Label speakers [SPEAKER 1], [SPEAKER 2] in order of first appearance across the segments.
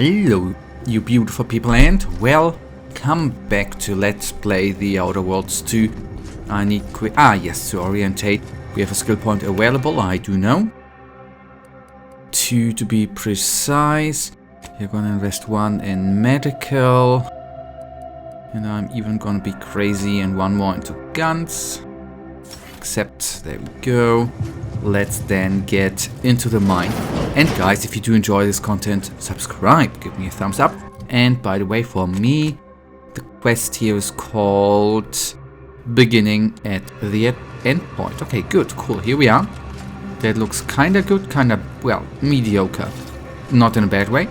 [SPEAKER 1] Hello, you beautiful people, and welcome back to Let's Play The Outer Worlds 2. I need yes, to orientate. We have a skill point available, I do know. 2 to be precise. You're gonna invest 1 in medical. And I'm even gonna be crazy and 1 more into guns. Except, there we go. Let's then get into the mine. And guys, if you do enjoy this content, subscribe, give me a thumbs up. And by the way, for me, the quest here is called Beginning at the Endpoint. Okay, good, cool, here we are. That looks kinda good, kinda, well, mediocre. Not in a bad way.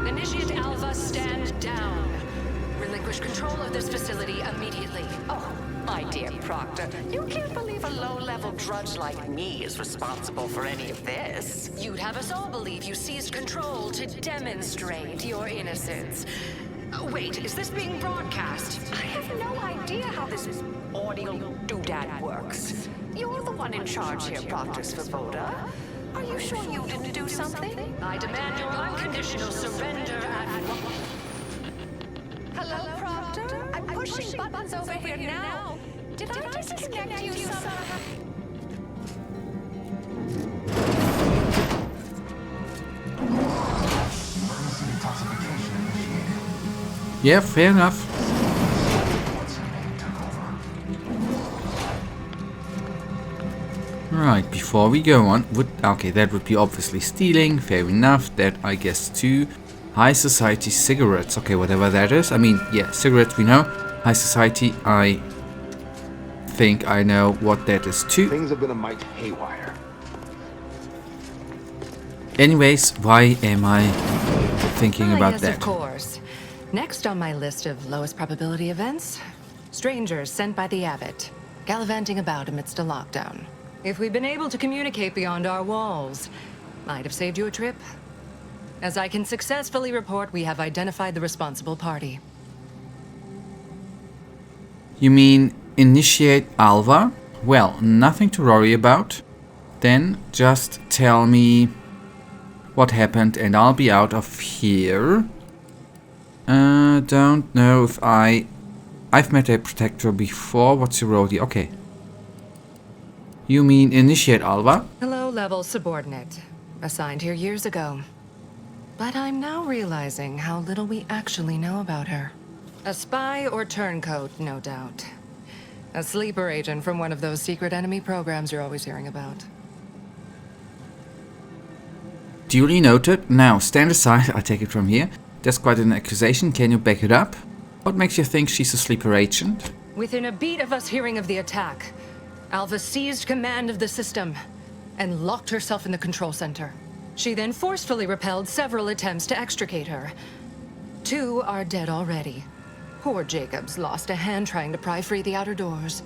[SPEAKER 2] Initiate Alpha, stand down. Relinquish control of this facility immediately.
[SPEAKER 3] Oh, my dear Proctor, you can't believe a low-level drudge like me is responsible for any of this.
[SPEAKER 2] You'd have us all believe you seized control to demonstrate your innocence. Wait, is this being broadcast?
[SPEAKER 3] I have no idea how this audio doodad works. You're the one in charge here, Proctor Svoboda. Are you sure you didn't do something?
[SPEAKER 2] I demand your unconditional surrender at once.
[SPEAKER 3] Hello, Proctor? I'm pushing buttons over here now. Did I disconnect you somehow?
[SPEAKER 1] Yeah, fair enough. Right, before we go on, okay, that would be obviously stealing, fair enough, that I guess too. High society cigarettes, okay, whatever that is. I mean, yeah, cigarettes we know. High society, I think I know what that is too.
[SPEAKER 4] Things have been a mite haywire.
[SPEAKER 1] Anyways, why am I thinking about
[SPEAKER 2] yes,
[SPEAKER 1] that?
[SPEAKER 2] Of course. Next on my list of lowest probability events, strangers sent by the Abbot, gallivanting about amidst a lockdown. If we'd been able to communicate beyond our walls, might have saved you a trip. As I can successfully report, we have identified the responsible party.
[SPEAKER 1] You mean initiate Alva? Well, nothing to worry about. Then just tell me what happened and I'll be out of here. Don't know if I've met a protector before. What's your role here? Okay. You mean initiate Alva?
[SPEAKER 2] Low-level subordinate, assigned here years ago. But I'm now realizing how little we actually know about her. A spy or turncoat, no doubt. A sleeper agent from one of those secret enemy programs you're always hearing about.
[SPEAKER 1] Duly noted. Now, stand aside. I take it from here. That's quite an accusation. Can you back it up? What makes you think she's a sleeper agent?
[SPEAKER 2] Within a beat of us hearing of the attack, Alva seized command of the system and locked herself in the control center. She then forcefully repelled several attempts to extricate her. 2 are dead already. Poor Jacobs lost a hand trying to pry free the outer doors.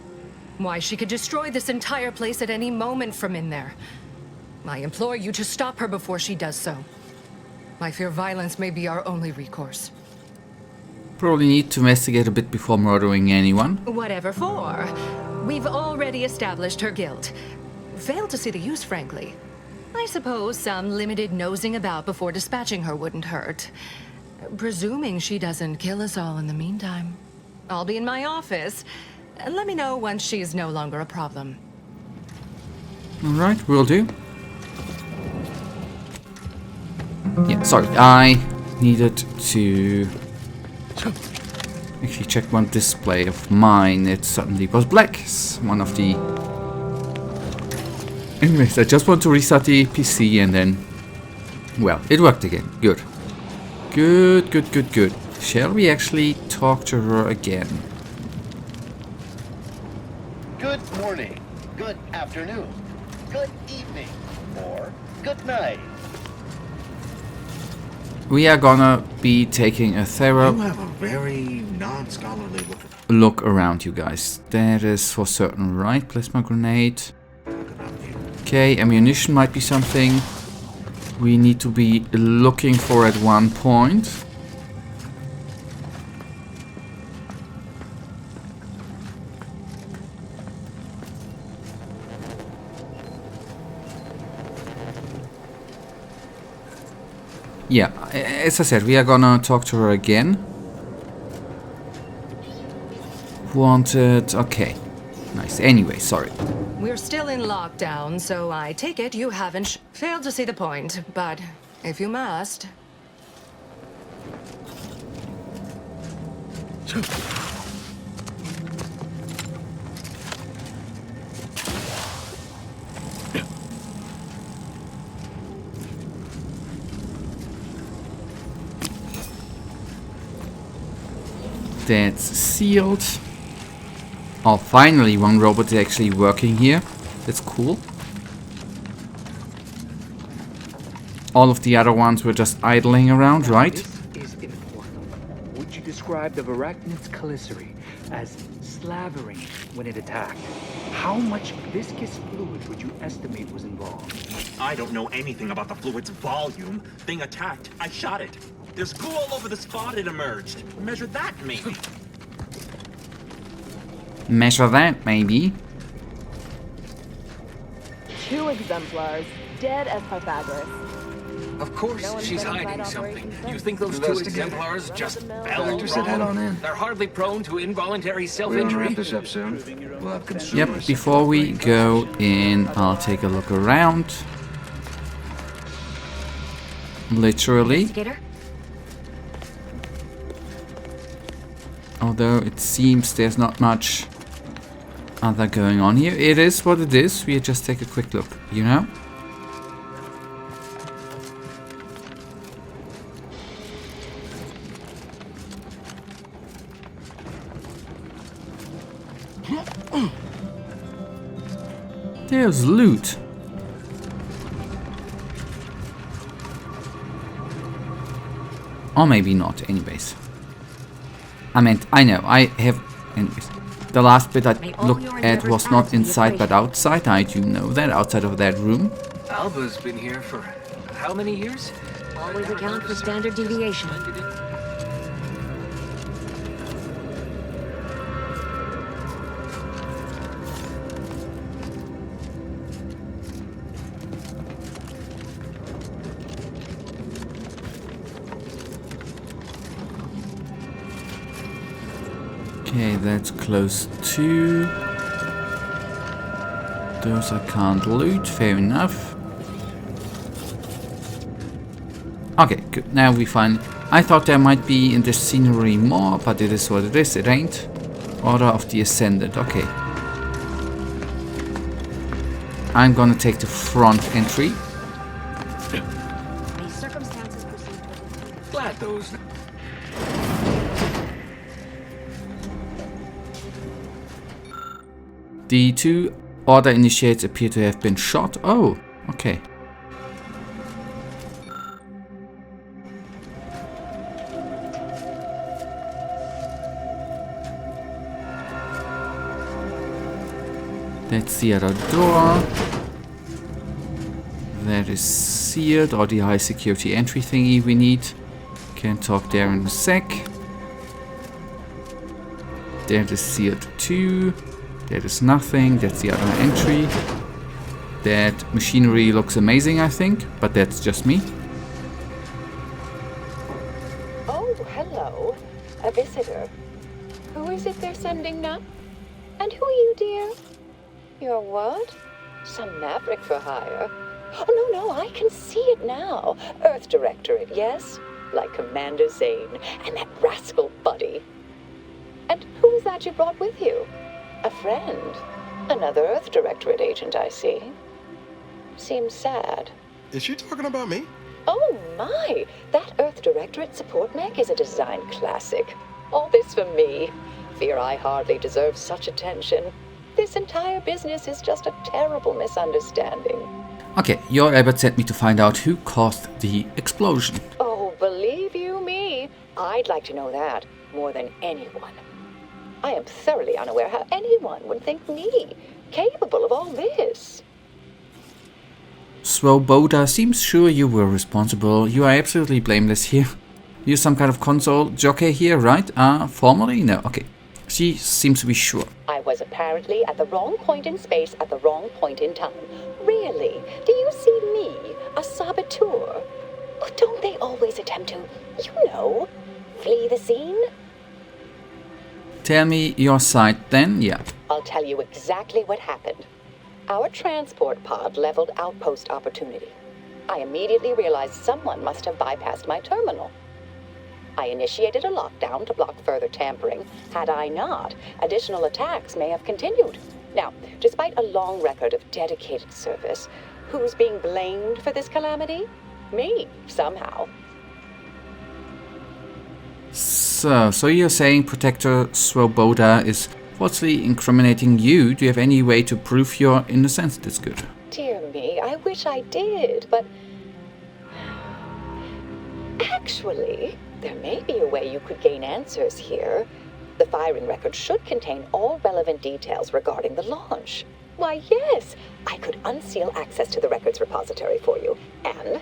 [SPEAKER 2] Why, she could destroy this entire place at any moment from in there. I implore you to stop her before she does so. I fear violence may be our only recourse.
[SPEAKER 1] Probably need to investigate a bit before murdering anyone.
[SPEAKER 2] Whatever for. We've already established her guilt. Failed to see the use, frankly. I suppose some limited nosing about before dispatching her wouldn't hurt. Presuming she doesn't kill us all in the meantime. I'll be in my office. Let me know once she's no longer a problem.
[SPEAKER 1] Alright, will do. Yeah, sorry, I needed to actually check one display of mine. It suddenly was black. It's one of the... Anyways, I just want to restart the PC and then... Well, it worked again. Good. Good, good, good, good. Shall we actually talk to her again?
[SPEAKER 5] Good morning, good afternoon, good evening, or good night.
[SPEAKER 1] We are gonna be taking a thorough
[SPEAKER 4] You have a very non-scholarly
[SPEAKER 1] look around, you guys. That is for certain, right? Plasma grenade. Okay, ammunition might be something we need to be looking for at one point. yeah, as I said, we are gonna talk to her again. Wanted... Okay. Nice. Anyway, sorry.
[SPEAKER 2] We're still in lockdown, so I take it you haven't failed to see the point. But if you must...
[SPEAKER 1] That's sealed. Oh, finally one robot is actually working here. That's cool. All of the other ones were just idling around, right?
[SPEAKER 6] This is important. Would you describe the arachnid's calicity as slavering when it attacked? How much viscous fluid would you estimate was involved?
[SPEAKER 7] I don't know anything about the fluid's volume. Thing attacked, I shot it. There's goo all over the spot it emerged. Measure that, maybe.
[SPEAKER 1] Measure that, maybe.
[SPEAKER 8] 2 exemplars, dead as Pythagoras.
[SPEAKER 9] Of course,
[SPEAKER 8] No one's
[SPEAKER 9] she's
[SPEAKER 8] been
[SPEAKER 9] hiding
[SPEAKER 8] inside
[SPEAKER 9] something.
[SPEAKER 8] operations
[SPEAKER 9] You think those 2 exemplars just fell
[SPEAKER 6] Director said head on in.
[SPEAKER 9] They're hardly prone to involuntary
[SPEAKER 4] We're gonna
[SPEAKER 9] self-injury.
[SPEAKER 4] wrap this up soon. We'll have consumers.
[SPEAKER 1] Yep, before we go in, I'll take a look around. Literally.
[SPEAKER 2] Investigator?
[SPEAKER 1] Although it seems there's not much other going on here. It is what it is. We just take a quick look, you know? There's loot. Or maybe not, anyways. I know, I have... Anyways. The last bit I looked at was not inside but outside. I do know that, outside of that room.
[SPEAKER 9] Alva's been here for how many years?
[SPEAKER 8] Always account for standard deviation.
[SPEAKER 1] Okay, that's close to... Those I can't loot, fair enough. Okay, good. Now we find... I thought there might be in this scenery more, but it is what it is. It ain't. Order of the Ascendant, okay. I'm gonna take the front entry.
[SPEAKER 8] These circumstances proceed with
[SPEAKER 9] Glad those.
[SPEAKER 1] The 2 order initiates appear to have been shot. Oh, okay. That's the other door. That is sealed, or the high security entry thingy we need. Can talk there in a sec. That is sealed too. That is nothing. That's the other entry. That machinery looks amazing, I think, but that's just me.
[SPEAKER 10] Oh, hello. A visitor. Who is it they're sending now? And who are you, dear? You're what? Some maverick for hire. Oh, no, I can see it now. Earth Directorate, yes? Like Commander Zane and that rascal Buddy. And who is that you brought with you? A friend. Another Earth Directorate agent, I see. Seems sad.
[SPEAKER 11] Is she talking about me?
[SPEAKER 10] Oh, my. That Earth Directorate support mech is a design classic. All this for me. Fear I hardly deserve such attention. This entire business is just a terrible misunderstanding.
[SPEAKER 1] Okay, your Abbott sent me to find out who caused the explosion.
[SPEAKER 10] Oh, believe you me, I'd like to know that more than anyone. I am thoroughly unaware how anyone would think me capable of all this.
[SPEAKER 1] Swoboda seems sure you were responsible. You are absolutely blameless here. You're some kind of console jockey here, right? Formally? No, okay. She seems to be sure.
[SPEAKER 10] I was apparently at the wrong point in space at the wrong point in time. Really? Do you see me, a saboteur? Oh, don't they always attempt to, flee the scene?
[SPEAKER 1] Tell me your side then, yeah.
[SPEAKER 10] I'll tell you exactly what happened. Our transport pod leveled outpost opportunity. I immediately realized someone must have bypassed my terminal. I initiated a lockdown to block further tampering. Had I not, additional attacks may have continued. Now, despite a long record of dedicated service, who's being blamed for this calamity? Me, somehow.
[SPEAKER 1] So you're saying Protector Swoboda is falsely incriminating you? Do you have any way to prove your innocence? That's good.
[SPEAKER 10] Dear me, I wish I did, but... Actually, there may be a way you could gain answers here. The firing record should contain all relevant details regarding the launch. Why, yes, I could unseal access to the records repository for you, and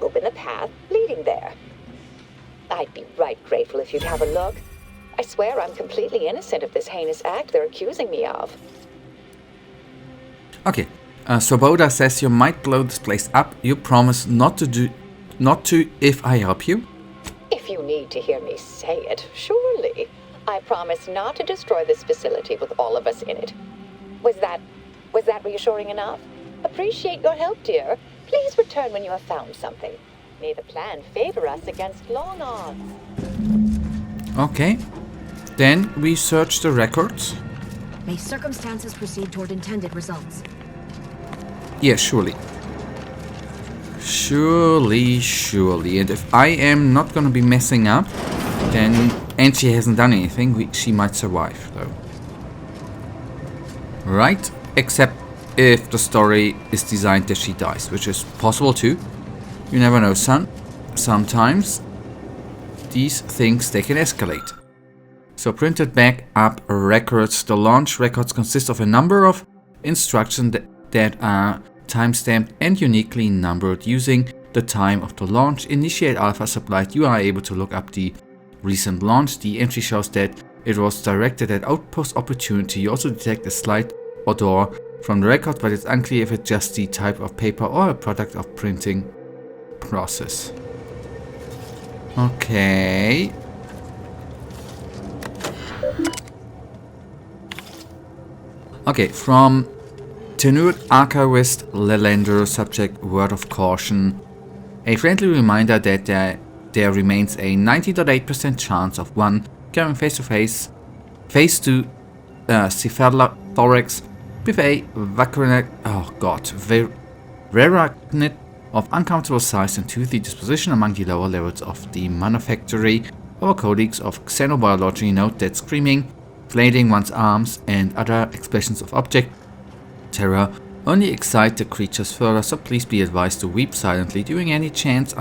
[SPEAKER 10] open the path leading there. I'd be right grateful if you'd have a look. I swear I'm completely innocent of this heinous act they're accusing me of.
[SPEAKER 1] Okay, Swoboda says you might blow this place up. You promise not to if I help you?
[SPEAKER 10] If you need to hear me say it, surely. I promise not to destroy this facility with all of us in it. Was that reassuring enough? Appreciate your help, dear. Please return when you have found something. May the plan favor us against long odds.
[SPEAKER 1] Okay. Then we search the records.
[SPEAKER 11] May circumstances proceed toward intended results.
[SPEAKER 1] Yeah, surely. Surely. And if I am not gonna be messing up, then... And she hasn't done anything, she might survive, though. Right? Except if the story is designed that she dies, which is possible too. You never know, son. Sometimes these things, they can escalate. So printed back up records. The launch records consist of a number of instructions that are timestamped and uniquely numbered using the time of the launch. Initiate Alpha supplied. You are able to look up the recent launch. The entry shows that it was directed at Outpost Opportunity. You also detect a slight odor from the record, but it's unclear if it's just the type of paper or a product of printing process. Okay. Okay, from tenured archivist Lelander, subject word of caution. A friendly reminder that there remains a 90.8% chance of one coming face to cephalothorax with a varachnid of uncomfortable size and toothy disposition among the lower levels of the manufactory. Our colleagues of xenobiology note that screaming, flailing one's arms, and other expressions of object terror only excite the creatures further, so please be advised to weep silently during any chance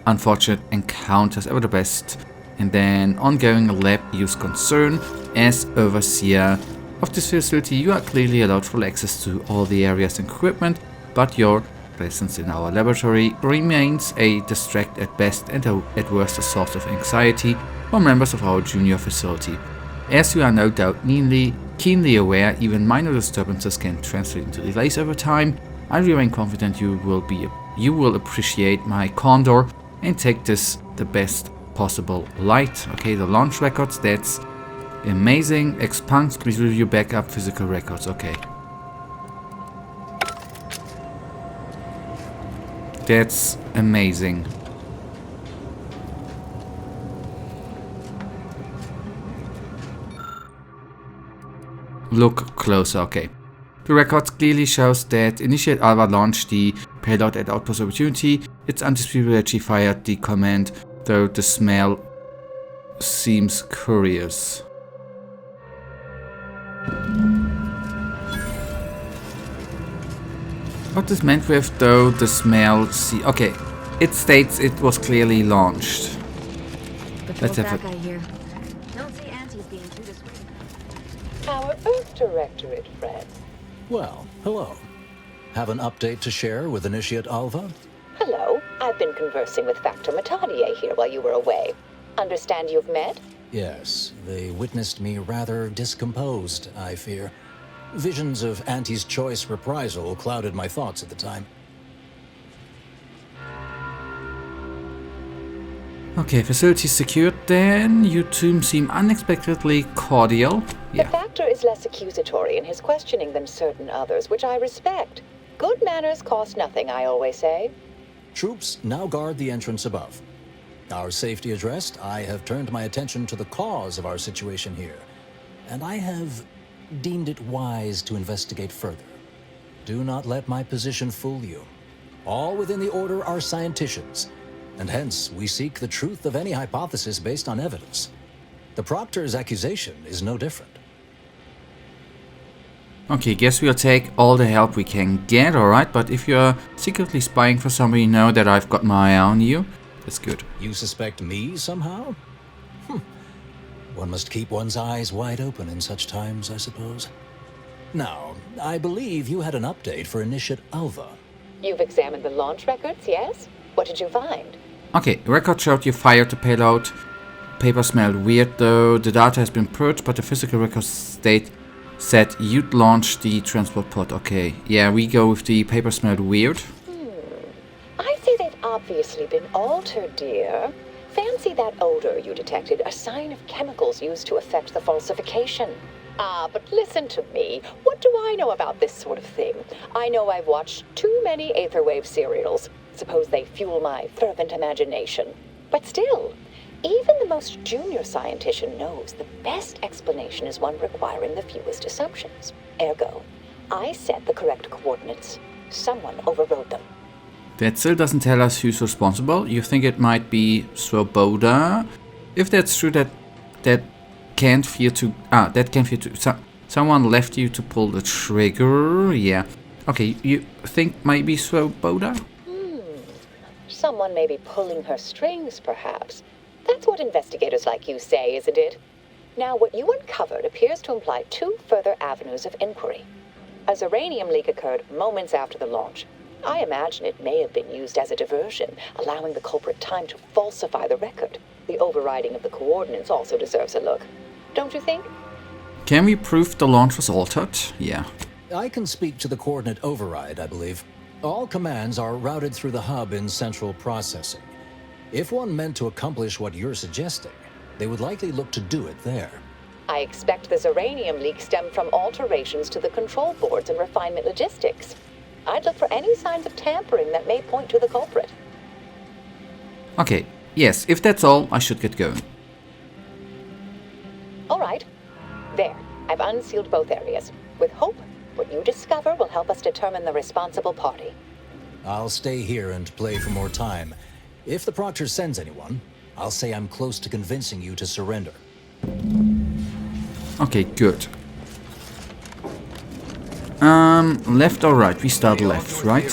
[SPEAKER 1] unfortunate encounters. Ever the best. And then ongoing lab use concern. As overseer of this facility, you are clearly allowed full access to all the areas and equipment, but your presence in our laboratory remains a distract at best and at worst a source of anxiety for members of our junior facility. As you are no doubt keenly aware, even minor disturbances can translate into delays over time. I remain confident you will appreciate my candor and take this the best possible light. Okay, the launch records, that's amazing. Expunks, please review backup physical records. Okay. That's amazing. Look closer, okay. The records clearly shows that Initiate Alpha launched the payload at Outpost Opportunity. It's undisputed that she fired the command, though the smell seems curious. What is meant with though the smell okay, it states it was clearly launched. Let's have a...
[SPEAKER 11] here. Don't see Auntie's being too discreet.
[SPEAKER 10] Our Earth Directorate friend.
[SPEAKER 12] Well, hello. Have an update to share with Initiate Alva?
[SPEAKER 10] Hello. I've been conversing with Factor Matadier here while you were away. Understand you've met?
[SPEAKER 12] Yes, they witnessed me rather discomposed, I fear. Visions of Auntie's choice reprisal clouded my thoughts at the time.
[SPEAKER 1] Okay, facility secured then. You two seem unexpectedly cordial.
[SPEAKER 10] The factor is less accusatory in his questioning than certain others, which I respect. Good manners cost nothing, I always say.
[SPEAKER 12] Troops now guard the entrance above. Our safety addressed, I have turned my attention to the cause of our situation here, and I have deemed it wise to investigate further. Do not let my position fool you. All within the Order are scienticians, and hence we seek the truth of any hypothesis based on evidence. The Proctor's accusation is no different.
[SPEAKER 1] Okay, guess we'll take all the help we can get, alright? But if you're secretly spying for somebody, know that I've got my eye on you. That's good.
[SPEAKER 12] You suspect me somehow? One must keep one's eyes wide open in such times, I suppose. Now, I believe you had an update for Initiate Alva.
[SPEAKER 10] You've examined the launch records, yes? What did you find?
[SPEAKER 1] Okay, record showed you fired the payload. Paper smelled weird though. The data has been purged, but the physical record said you'd launch the transport pod. Okay, yeah, we go with the paper smelled weird.
[SPEAKER 10] I say they've obviously been altered, dear. Fancy that odor you detected, a sign of chemicals used to affect the falsification. Ah, but listen to me. What do I know about this sort of thing? I know I've watched too many Aetherwave serials. Suppose they fuel my fervent imagination. But still, even the most junior scientist knows the best explanation is one requiring the fewest assumptions. Ergo, I set the correct coordinates. Someone overrode them.
[SPEAKER 1] That still doesn't tell us who's responsible. You think it might be Swoboda? If that's true, that can't fear to... that can't fear to... someone left you to pull the trigger. Yeah. Okay, you think maybe Swoboda?
[SPEAKER 10] Someone may be pulling her strings, perhaps. That's what investigators like you say, isn't it? Now, what you uncovered appears to imply two further avenues of inquiry. A uranium leak occurred moments after the launch. I imagine it may have been used as a diversion, allowing the culprit time to falsify the record. The overriding of the coordinates also deserves a look. Don't you think?
[SPEAKER 1] Can we prove the launch was altered? Yeah.
[SPEAKER 12] I can speak to the coordinate override, I believe. All commands are routed through the hub in central processing. If one meant to accomplish what you're suggesting, they would likely look to do it there.
[SPEAKER 10] I expect the uranium leak stemmed from alterations to the control boards and refinement logistics. I'd look for any signs of tampering that may point to the culprit.
[SPEAKER 1] Okay, yes, if that's all, I should get going.
[SPEAKER 10] All right. There, I've unsealed both areas. With hope, what you discover will help us determine the responsible party.
[SPEAKER 12] I'll stay here and play for more time. If the Proctor sends anyone, I'll say I'm close to convincing you to surrender.
[SPEAKER 1] Okay, good. Left or right? We start left, right?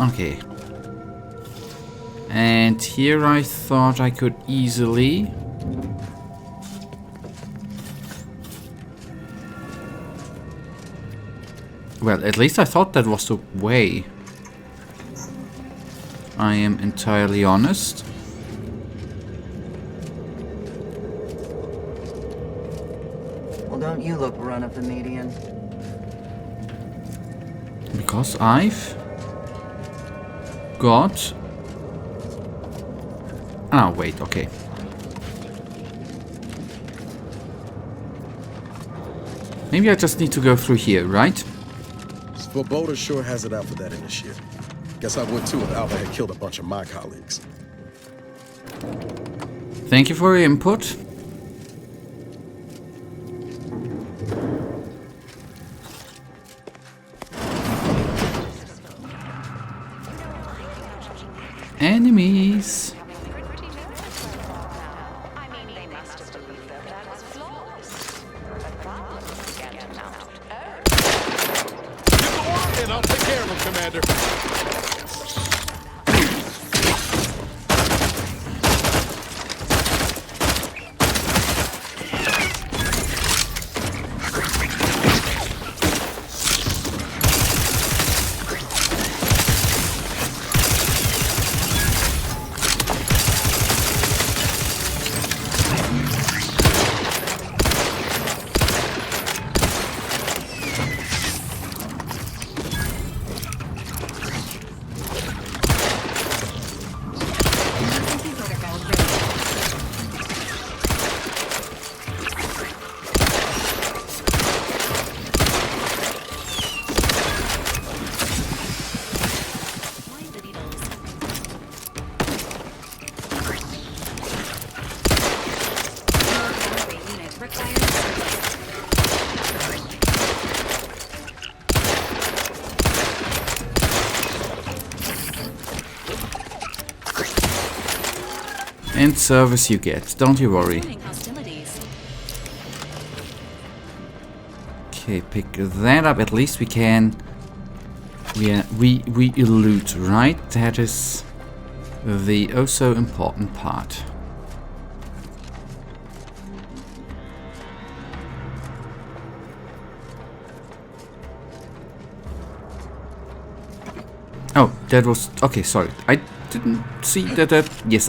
[SPEAKER 1] Okay. And here I thought I could easily... Well, at least I thought that was the way. I am entirely honest.
[SPEAKER 4] Well, don't you look run up the median?
[SPEAKER 1] Because I've got... Oh, wait, okay. Maybe I just need to go through here, right?
[SPEAKER 13] Swoboda sure has it out for that initiate. Guess I would too if Alva had killed a bunch of my colleagues.
[SPEAKER 1] Thank you for your input. Enemies.
[SPEAKER 13] I'll take care of him, Commander.
[SPEAKER 1] And service you get, don't you worry. Okay, pick that up. At least we can... Yeah, we loot, right? That is the oh so important part. Oh, that was... Okay, sorry. I didn't see that... Yes,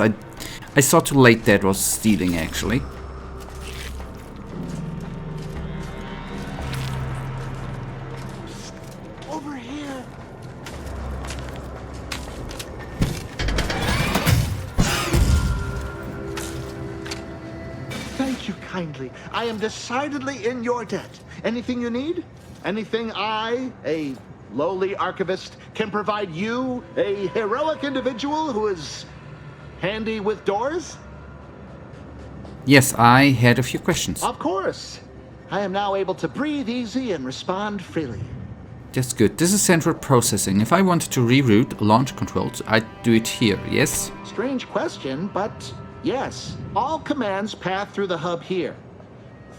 [SPEAKER 1] I saw too late that was stealing, actually.
[SPEAKER 14] Over here. Thank you kindly. I am decidedly in your debt. Anything you need? Anything I, a lowly archivist, can provide you, a heroic individual who is handy with doors?
[SPEAKER 1] Yes, I had a few questions.
[SPEAKER 14] Of course. I am now able to breathe easy and respond freely.
[SPEAKER 1] That's good. This is central processing. If I wanted to reroute launch controls, I'd do it here, yes?
[SPEAKER 14] Strange question, but yes. All commands pass through the hub here.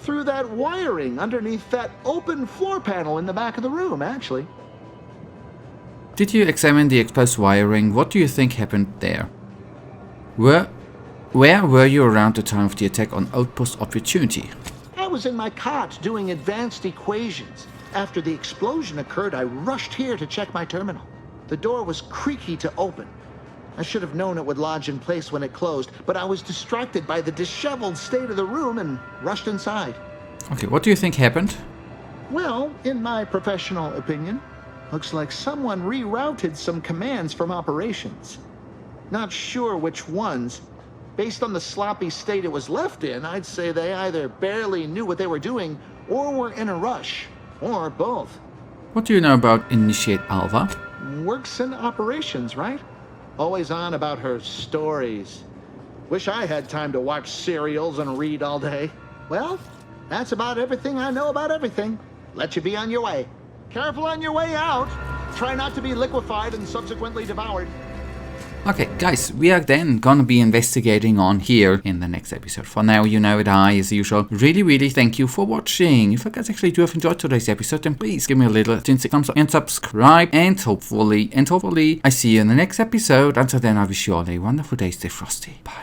[SPEAKER 14] Through that wiring underneath that open floor panel in the back of the room, actually.
[SPEAKER 1] Did you examine the exposed wiring? What do you think happened there? Where were you around the time of the attack on Outpost Opportunity?
[SPEAKER 14] I was in my cot doing advanced equations. After the explosion occurred, I rushed here to check my terminal. The door was creaky to open. I should have known it would lodge in place when it closed, but I was distracted by the disheveled state of the room and rushed inside.
[SPEAKER 1] Okay, what do you think happened?
[SPEAKER 14] Well, in my professional opinion, looks like someone rerouted some commands from operations. Not sure which ones. Based on the sloppy state it was left in, I'd say they either barely knew what they were doing or were in a rush, or both.
[SPEAKER 1] What do you know about Initiate Alpha?
[SPEAKER 14] Works in operations, right? Always on about her stories. Wish I had time to watch serials and read all day. Well, that's about everything I know about everything. Let you be on your way. Careful on your way out. Try not to be liquefied and subsequently devoured.
[SPEAKER 1] Okay, guys, we are then gonna be investigating on here in the next episode. For now, you know it, I, as usual, really thank you for watching. If you guys actually do have enjoyed today's episode, then please give me a little thumbs up and subscribe. And hopefully, I see you in the next episode. Until then, I wish you all a wonderful day. Stay frosty. Bye.